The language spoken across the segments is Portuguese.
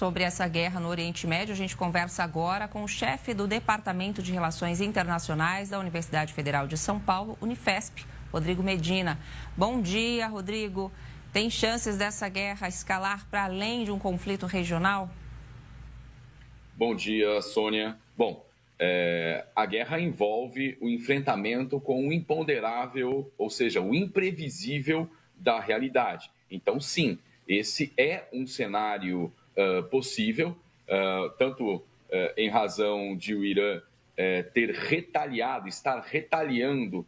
Sobre essa guerra no Oriente Médio, a gente conversa agora com o chefe do Departamento de Relações Internacionais da Universidade Federal de São Paulo, Unifesp, Rodrigo Medina. Bom dia, Rodrigo. Tem chances dessa guerra escalar para além de um conflito regional? Bom dia, Sônia. Bom, a guerra envolve o enfrentamento com o imponderável, ou seja, o imprevisível da realidade. Então, sim, esse é um cenário possível, tanto em razão de o Irã ter retaliado, estar retaliando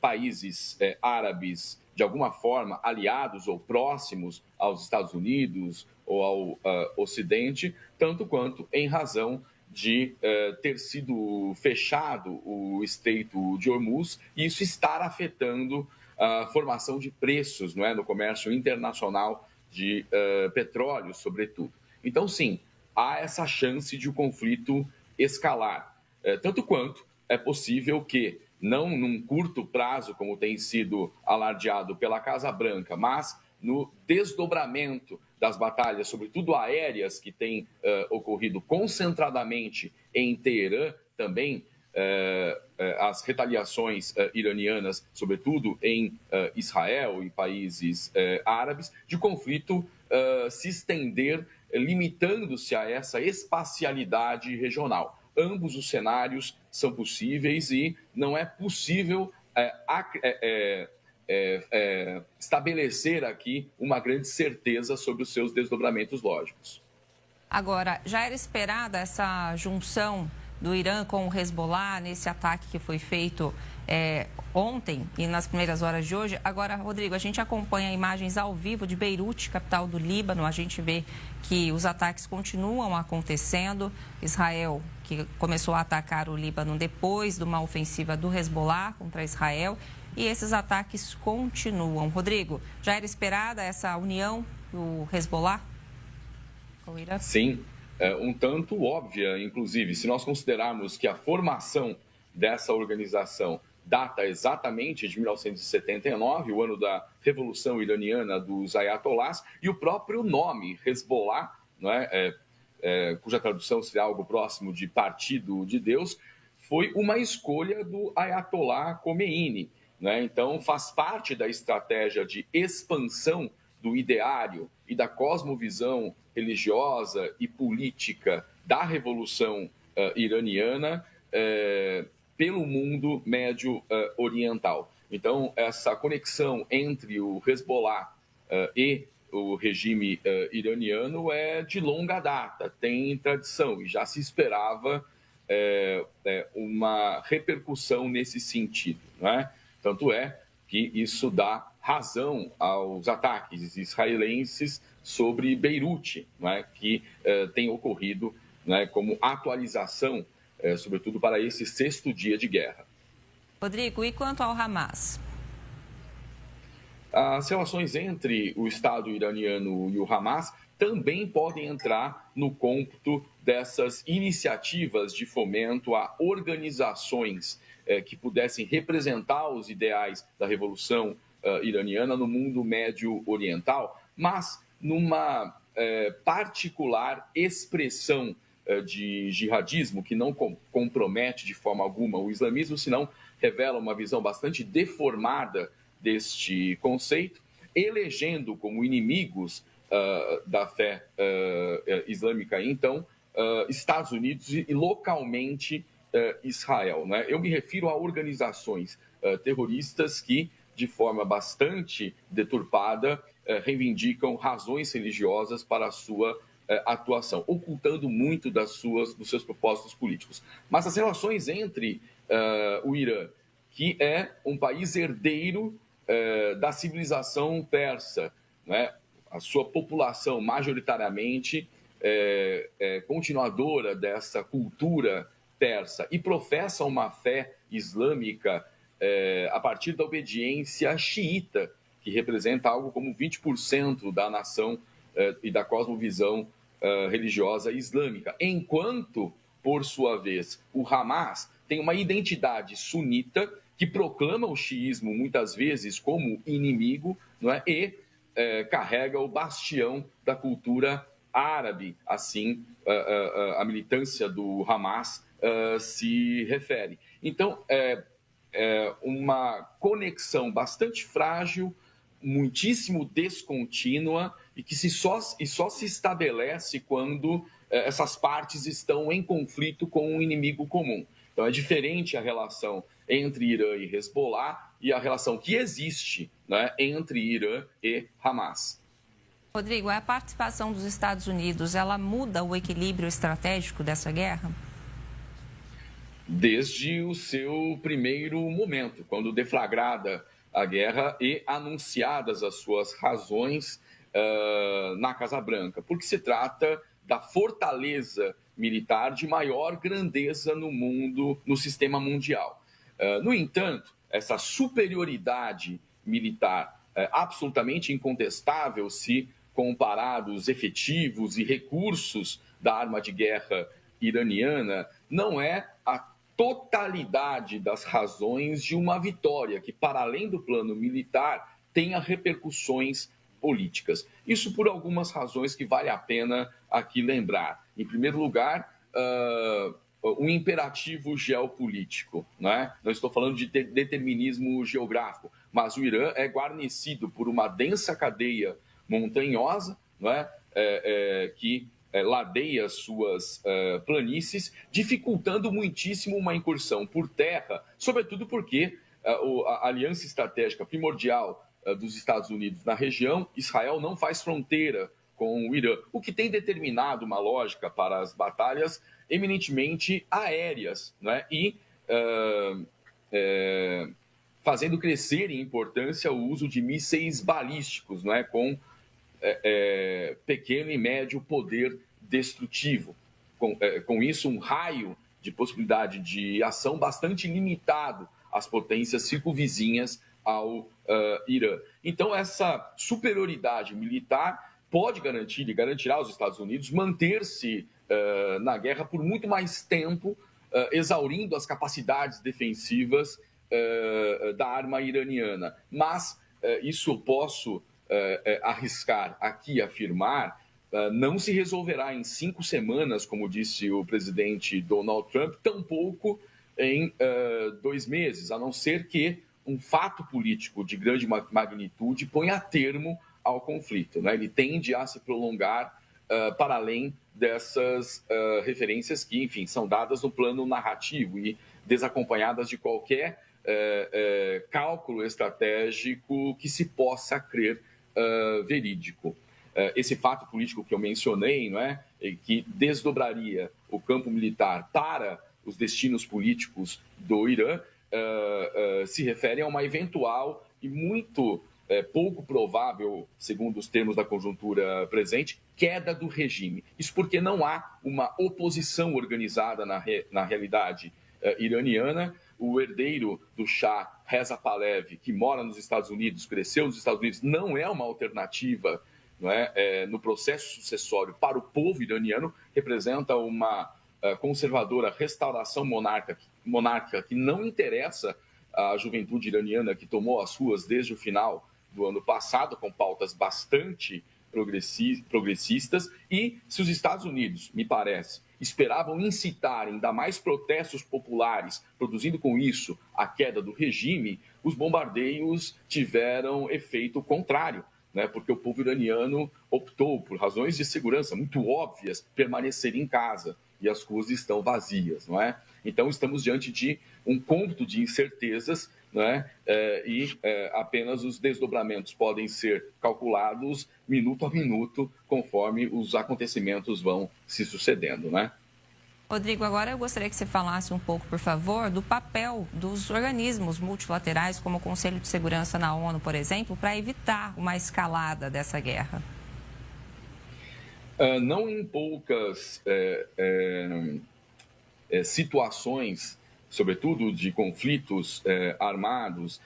países árabes de alguma forma aliados ou próximos aos Estados Unidos ou ao Ocidente, tanto quanto em razão de ter sido fechado o Estreito de Hormuz e isso estar afetando a formação de preços, não é, no comércio internacional de petróleo, sobretudo. Então, sim, há essa chance de o conflito escalar, tanto quanto é possível que, não num curto prazo, como tem sido alardeado pela Casa Branca, mas no desdobramento das batalhas, sobretudo aéreas, que têm ocorrido concentradamente em Teherã, também as retaliações iranianas, sobretudo em Israel e países árabes, de conflito se estender, limitando-se a essa espacialidade regional. Ambos os cenários são possíveis e não é possível estabelecer aqui uma grande certeza sobre os seus desdobramentos lógicos. Agora, já era esperada essa junção do Irã com o Hezbollah nesse ataque que foi feito ontem e nas primeiras horas de hoje. Agora, Rodrigo, a gente acompanha imagens ao vivo de Beirute, capital do Líbano. A gente vê que os ataques continuam acontecendo. Israel, que começou a atacar o Líbano depois de uma ofensiva do Hezbollah contra Israel. E esses ataques continuam. Rodrigo, já era esperada essa união do Hezbollah com o Irã? Sim, um tanto óbvia, inclusive, se nós considerarmos que a formação dessa organização data exatamente de 1979, o ano da Revolução Iraniana dos Ayatollahs, e o próprio nome, Hezbollah, não é? Cuja tradução seria algo próximo de Partido de Deus, foi uma escolha do Ayatollah Khomeini. Né? Então, faz parte da estratégia de expansão do ideário e da cosmovisão religiosa e política da Revolução iraniana pelo mundo médio oriental. Então, essa conexão entre o Hezbollah e o regime iraniano é de longa data, tem tradição e já se esperava uma repercussão nesse sentido, não é? Tanto é que isso dá razão aos ataques israelenses sobre Beirute, não é? Que tem ocorrido, não é? Como atualização, sobretudo para esse 6º dia de guerra. Rodrigo, e quanto ao Hamas? As relações entre o Estado iraniano e o Hamas também podem entrar no cômputo dessas iniciativas de fomento a organizações que pudessem representar os ideais da Revolução iraniana no mundo médio oriental, mas numa particular expressão de jihadismo que não compromete de forma alguma o islamismo, senão revela uma visão bastante deformada deste conceito, elegendo como inimigos da fé islâmica, então, Estados Unidos e localmente Israel. Né? Eu me refiro a organizações terroristas que, de forma bastante deturpada, reivindicam razões religiosas para a sua atuação, ocultando muito dos seus propósitos políticos. Mas as relações entre o Irã, que é um país herdeiro da civilização persa, né? A sua população majoritariamente continuadora dessa cultura persa e professa uma fé islâmica a partir da obediência xiita, que representa algo como 20% da nação e da cosmovisão religiosa islâmica, enquanto, por sua vez, o Hamas tem uma identidade sunita que proclama o xiismo muitas vezes como inimigo, não é? E carrega o bastião da cultura árabe, assim a militância do Hamas se refere. Então, uma conexão bastante frágil, muitíssimo descontínua e que só se estabelece quando essas partes estão em conflito com um inimigo comum. Então, é diferente a relação entre Irã e Hezbollah e a relação que existe, né, entre Irã e Hamas. Rodrigo, a participação dos Estados Unidos, ela muda o equilíbrio estratégico dessa guerra? Desde o seu primeiro momento, quando deflagrada a guerra e anunciadas as suas razões na Casa Branca, porque se trata da fortaleza militar de maior grandeza no mundo, no sistema mundial. No entanto, essa superioridade militar absolutamente incontestável se comparados efetivos e recursos da arma de guerra iraniana, não é a totalidade das razões de uma vitória que, para além do plano militar, tenha repercussões políticas. Isso por algumas razões que vale a pena aqui lembrar. Em primeiro lugar, um imperativo geopolítico, né? Não estou falando de determinismo geográfico, mas o Irã é guarnecido por uma densa cadeia montanhosa, né? Que ladeia suas planícies, dificultando muitíssimo uma incursão por terra, sobretudo porque a aliança estratégica primordial dos Estados Unidos na região, Israel não faz fronteira com o Irã, o que tem determinado uma lógica para as batalhas eminentemente aéreas, né? E fazendo crescer em importância o uso de mísseis balísticos, né? Com pequeno e médio poder destrutivo. Com isso, um raio de possibilidade de ação bastante limitado às potências circunvizinhas ao Irã. Então, essa superioridade militar pode garantir e garantirá aos Estados Unidos manter-se na guerra por muito mais tempo, exaurindo as capacidades defensivas da arma iraniana. Mas isso eu posso arriscar aqui, afirmar, não se resolverá em 5 semanas, como disse o presidente Donald Trump, tampouco em 2 meses, a não ser que um fato político de grande magnitude ponha termo ao conflito, né? Ele tende a se prolongar para além dessas referências que, enfim, são dadas no plano narrativo e desacompanhadas de qualquer cálculo estratégico que se possa crer verídico. Esse fato político que eu mencionei, não é, que desdobraria o campo militar para os destinos políticos do Irã, se refere a uma eventual e muito pouco provável, segundo os termos da conjuntura presente, queda do regime. Isso porque não há uma oposição organizada na realidade iraniana. O herdeiro do Shah, Reza Pahlavi, que mora nos Estados Unidos, cresceu nos Estados Unidos, não é uma alternativa, não é, no processo sucessório para o povo iraniano, representa uma conservadora restauração monárquica que não interessa à juventude iraniana, que tomou as ruas desde o final do ano passado, com pautas bastante progressistas. E se os Estados Unidos, me parece, esperavam incitar ainda mais protestos populares, produzindo com isso a queda do regime, os bombardeios tiveram efeito contrário, né? Porque o povo iraniano optou, por razões de segurança muito óbvias, permanecer em casa e as ruas estão vazias, não é? Então, estamos diante de um cômputo de incertezas, não é? Apenas os desdobramentos podem ser calculados minuto a minuto, conforme os acontecimentos vão se sucedendo, né? Rodrigo, agora eu gostaria que você falasse um pouco, por favor, do papel dos organismos multilaterais, como o Conselho de Segurança na ONU, por exemplo, para evitar uma escalada dessa guerra. Não em poucas situações, sobretudo de conflitos armados,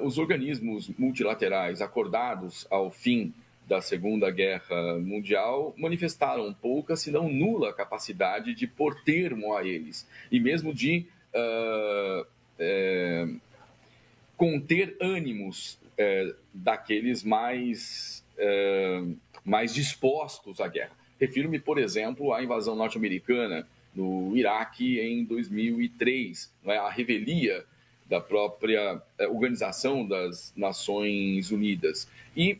os organismos multilaterais acordados ao fim da Segunda Guerra Mundial manifestaram pouca, se não nula capacidade de pôr termo a eles e mesmo de conter ânimos daqueles mais dispostos à guerra. Refiro-me, por exemplo, à invasão norte-americana no Iraque em 2003, não é? A revelia da própria Organização das Nações Unidas. E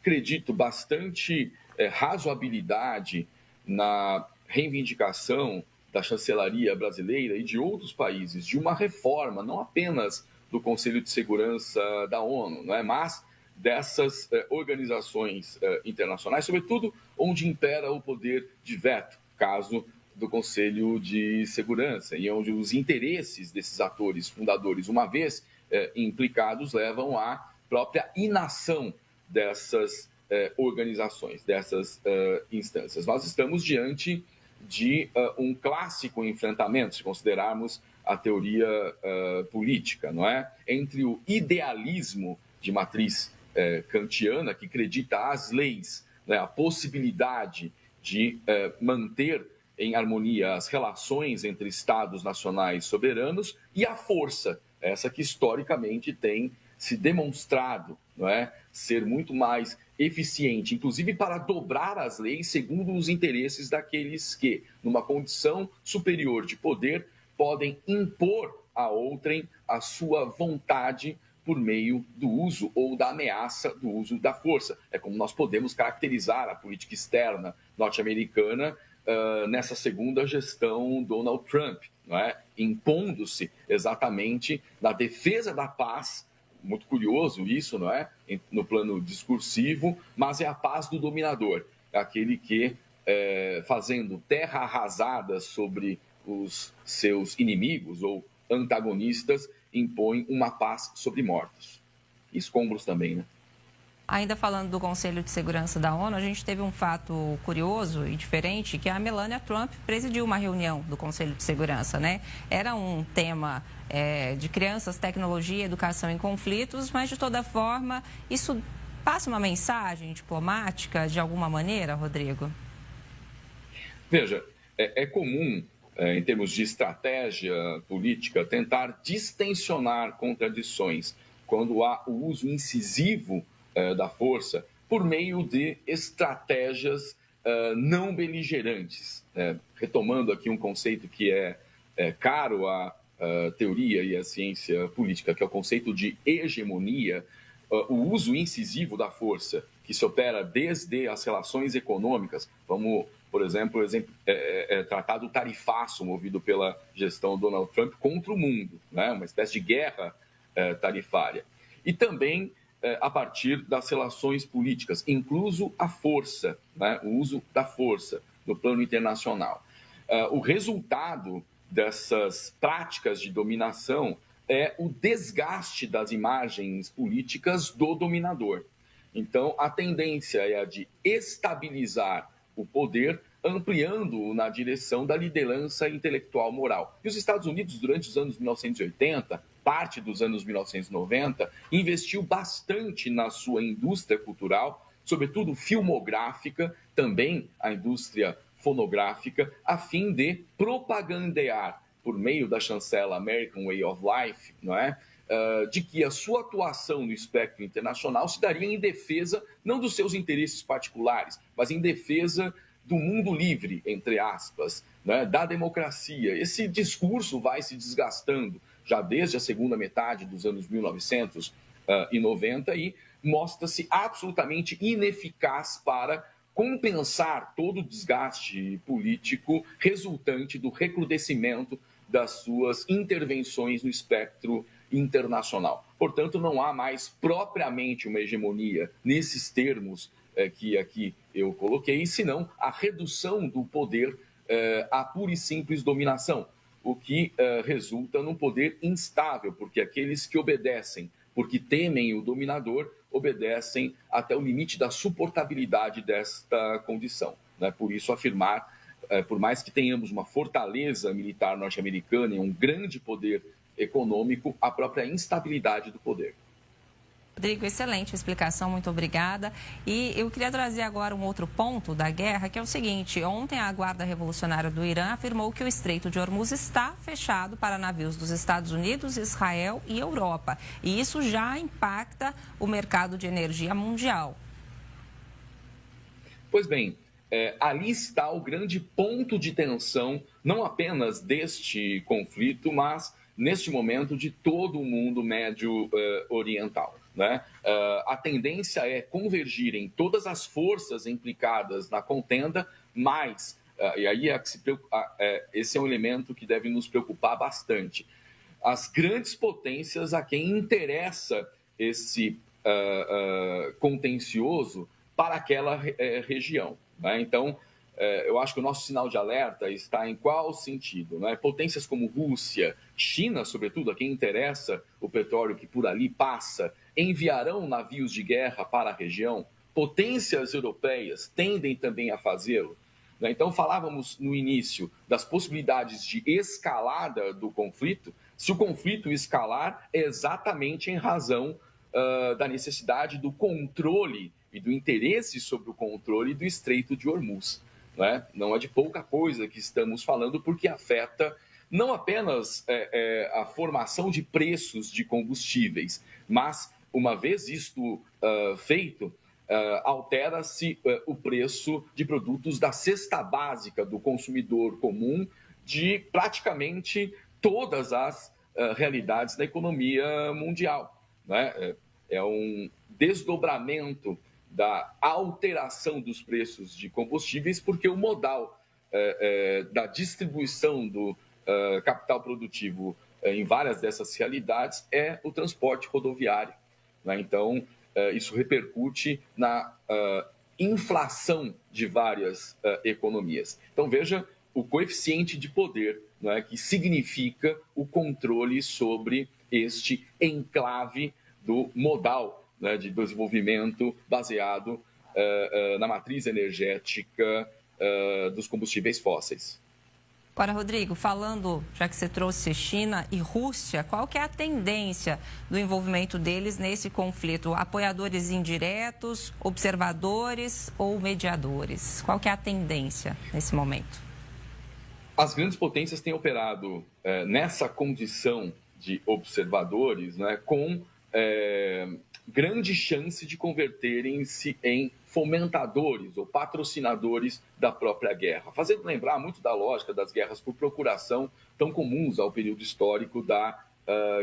acredito bastante razoabilidade na reivindicação da chancelaria brasileira e de outros países de uma reforma, não apenas do Conselho de Segurança da ONU, não é? Mas dessas organizações internacionais, sobretudo onde impera o poder de veto, caso do Conselho de Segurança, e onde os interesses desses atores fundadores, uma vez implicados, levam à própria inação dessas organizações, dessas instâncias. Nós estamos diante de um clássico enfrentamento, se considerarmos a teoria política, não é? Entre o idealismo de matriz kantiana, que acredita às leis, né, a possibilidade de manter em harmonia as relações entre Estados nacionais soberanos, e a força, essa que historicamente tem se demonstrado, não é, ser muito mais eficiente, inclusive para dobrar as leis segundo os interesses daqueles que, numa condição superior de poder, podem impor a outrem a sua vontade por meio do uso ou da ameaça do uso da força. É como nós podemos caracterizar a política externa norte-americana nessa segunda gestão Donald Trump, não é? Impondo-se exatamente na defesa da paz. Muito curioso isso, não é? No plano discursivo, mas é a paz do dominador, aquele que, fazendo terra arrasada sobre os seus inimigos ou antagonistas, impõe uma paz sobre mortos. Escombros também, né? Ainda falando do Conselho de Segurança da ONU, a gente teve um fato curioso e diferente, que a Melania Trump presidiu uma reunião do Conselho de Segurança, né? Era um tema de crianças, tecnologia, educação em conflitos, mas de toda forma, isso passa uma mensagem diplomática de alguma maneira, Rodrigo? Veja, é comum, em termos de estratégia política, tentar distensionar contradições quando há o uso incisivo da força por meio de estratégias não beligerantes. Retomando aqui um conceito que é caro à teoria e à ciência política, que é o conceito de hegemonia, o uso incisivo da força, que se opera desde as relações econômicas, vamos, por exemplo, tratar do tarifaço movido pela gestão Donald Trump contra o mundo, né? Uma espécie de guerra tarifária. E também a partir das relações políticas, incluso a força, né? O uso da força no plano internacional. O resultado dessas práticas de dominação é o desgaste das imagens políticas do dominador. Então, a tendência é a de estabilizar o poder, ampliando-o na direção da liderança intelectual moral. E os Estados Unidos, durante os anos 1980, parte dos anos 1990, investiu bastante na sua indústria cultural, sobretudo filmográfica, também a indústria fonográfica, a fim de propagandear, por meio da chancela American Way of Life, não é? De que a sua atuação no espectro internacional se daria em defesa não dos seus interesses particulares, mas em defesa do mundo livre, entre aspas, né? Da democracia. Esse discurso vai se desgastando já desde a segunda metade dos anos 1990 e mostra-se absolutamente ineficaz para compensar todo o desgaste político resultante do recrudescimento das suas intervenções no espectro internacional. Portanto, não há mais propriamente uma hegemonia nesses termos que aqui eu coloquei, senão a redução do poder à pura e simples dominação, o que resulta num poder instável, porque aqueles que obedecem porque temem o dominador, obedecem até o limite da suportabilidade desta condição, né? Por isso, afirmar, por mais que tenhamos uma fortaleza militar norte-americana e um grande poder econômico, a própria instabilidade do poder. Rodrigo, excelente explicação, muito obrigada. E eu queria trazer agora um outro ponto da guerra, que é o seguinte: ontem a Guarda Revolucionária do Irã afirmou que o Estreito de Hormuz está fechado para navios dos Estados Unidos, Israel e Europa. E isso já impacta o mercado de energia mundial. Pois bem, ali está o grande ponto de tensão, não apenas deste conflito, mas neste momento de todo o mundo médio oriental. Né? A tendência é convergirem todas as forças implicadas na contenda, mas, e aí esse é um elemento que deve nos preocupar bastante, as grandes potências a quem interessa esse contencioso para aquela região. Né? Então, eu acho que o nosso sinal de alerta está em qual sentido? Né? Potências como Rússia, China, sobretudo, a quem interessa o petróleo que por ali passa, enviarão navios de guerra para a região. Potências europeias tendem também a fazê-lo. Né? Então, falávamos no início das possibilidades de escalada do conflito. Se o conflito escalar, é exatamente em razão da necessidade do controle e do interesse sobre o controle do Estreito de Hormuz. Né? Não é de pouca coisa que estamos falando, porque afeta não apenas a formação de preços de combustíveis, mas, uma vez isto feito, altera-se o preço de produtos da cesta básica do consumidor comum de praticamente todas as realidades da economia mundial. Né? É um desdobramento da alteração dos preços de combustíveis, porque o modal da distribuição do capital produtivo em várias dessas realidades é o transporte rodoviário. Né? Então, isso repercute na inflação de várias economias. Então, veja o coeficiente de poder, né, que significa o controle sobre este enclave do modal, né, de desenvolvimento baseado na matriz energética dos combustíveis fósseis. Agora, Rodrigo, falando, já que você trouxe China e Rússia, qual que é a tendência do envolvimento deles nesse conflito? Apoiadores indiretos, observadores ou mediadores? Qual que é a tendência nesse momento? As grandes potências têm operado nessa condição de observadores, né, com grande chance de converterem-se em fomentadores ou patrocinadores da própria guerra, fazendo lembrar muito da lógica das guerras por procuração tão comuns ao período histórico da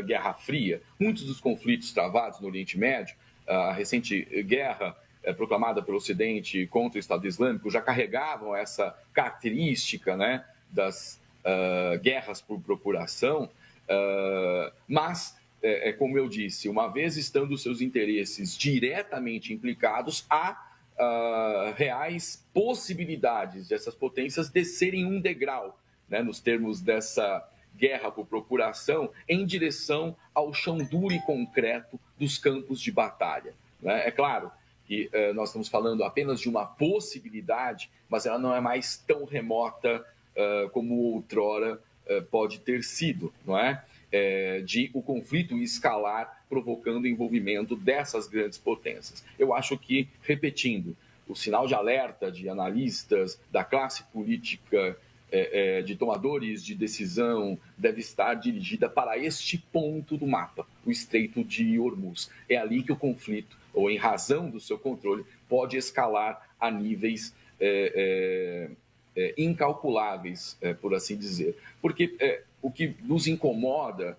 Guerra Fria. Muitos dos conflitos travados no Oriente Médio, a recente guerra proclamada pelo Ocidente contra o Estado Islâmico, já carregavam essa característica, né, das guerras por procuração, mas, como eu disse, uma vez estando seus interesses diretamente implicados, há reais possibilidades dessas potências descerem um degrau, né, nos termos dessa guerra por procuração, em direção ao chão duro e concreto dos campos de batalha. Né? É claro que nós estamos falando apenas de uma possibilidade, mas ela não é mais tão remota como outrora pode ter sido, não é? De o conflito escalar, provocando o envolvimento dessas grandes potências. Eu acho que, repetindo, o sinal de alerta de analistas, da classe política, de tomadores de decisão, deve estar dirigida para este ponto do mapa, o Estreito de Hormuz. É ali que o conflito, ou em razão do seu controle, pode escalar a níveis incalculáveis, por assim dizer. Porque o que nos incomoda,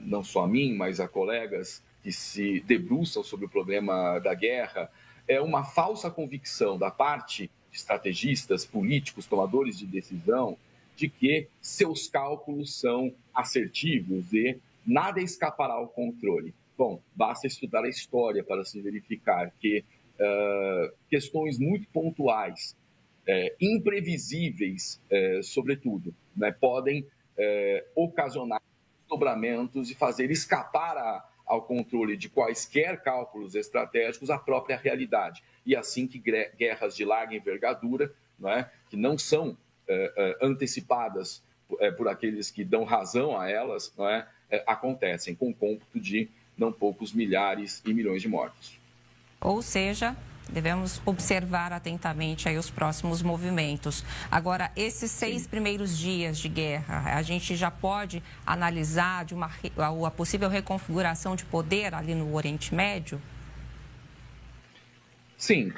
não só a mim, mas a colegas que se debruçam sobre o problema da guerra, é uma falsa convicção da parte de estrategistas, políticos, tomadores de decisão, de que seus cálculos são assertivos e nada escapará ao controle. Bom, basta estudar a história para se verificar que questões muito pontuais, imprevisíveis, sobretudo, né, podem ocasionar dobramentos e fazer escapar ao controle de quaisquer cálculos estratégicos a própria realidade. E assim que guerras de larga envergadura, né, que não são antecipadas por aqueles que dão razão a elas, né, acontecem com cômputo de não poucos milhares e milhões de mortos. Ou seja, devemos observar atentamente aí os próximos movimentos. Agora, esses 6 primeiros dias de guerra, a gente já pode analisar a possível reconfiguração de poder ali no Oriente Médio? Sim.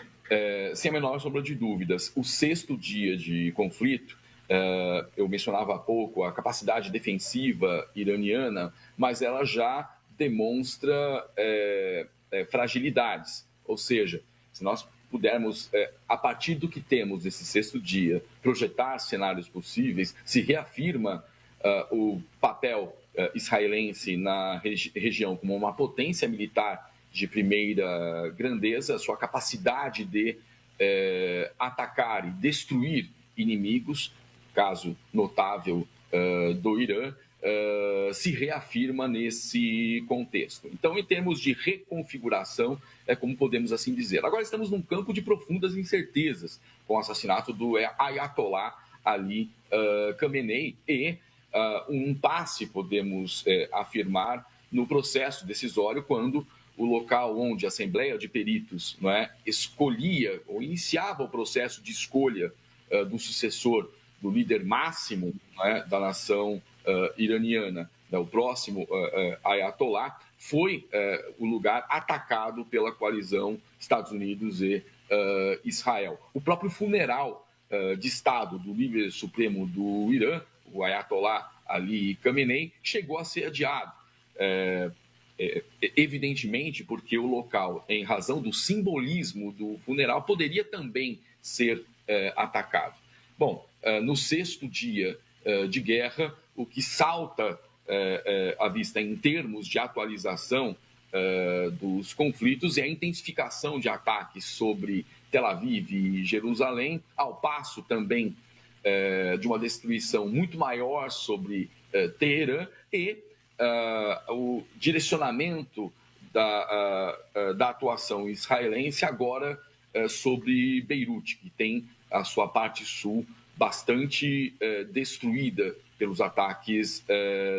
sem a menor sombra de dúvidas, o 6º dia de conflito, eu mencionava há pouco a capacidade defensiva iraniana, mas ela já demonstra fragilidades. Ou seja, se nós pudermos, a partir do que temos nesse 6º dia, projetar cenários possíveis, se reafirma o papel israelense na região como uma potência militar de primeira grandeza, sua capacidade de atacar e destruir inimigos, caso notável do Irã, se reafirma nesse contexto. Então, em termos de reconfiguração, é como podemos assim dizer. Agora estamos num campo de profundas incertezas, com o assassinato do Ayatollah Ali Khamenei e um impasse, podemos afirmar, no processo decisório, quando o local onde a Assembleia de Peritos escolhia ou iniciava o processo de escolha do sucessor do líder máximo da nação iraniana, o próximo Ayatollah, foi o lugar atacado pela coalizão Estados Unidos e Israel. O próprio funeral de Estado do líder supremo do Irã, o Ayatollah Ali Khamenei, chegou a ser adiado. Evidentemente, porque o local, em razão do simbolismo do funeral, poderia também ser atacado. Bom, no 6º dia de guerra, o que salta à vista em termos de atualização dos conflitos é a intensificação de ataques sobre Tel Aviv e Jerusalém, ao passo também de uma destruição muito maior sobre Teherã e o direcionamento da atuação israelense agora sobre Beirute, que tem a sua parte sul bastante destruída pelos ataques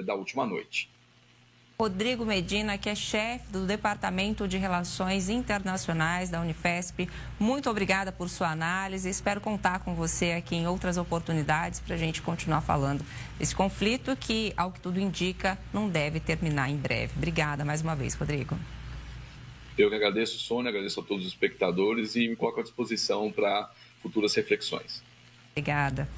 da última noite. Rodrigo Medina, que é chefe do Departamento de Relações Internacionais da Unifesp, muito obrigada por sua análise. Espero contar com você aqui em outras oportunidades para a gente continuar falando desse conflito que, ao que tudo indica, não deve terminar em breve. Obrigada mais uma vez, Rodrigo. Eu que agradeço, Sônia, agradeço a todos os espectadores e me coloco à disposição para futuras reflexões. Obrigada.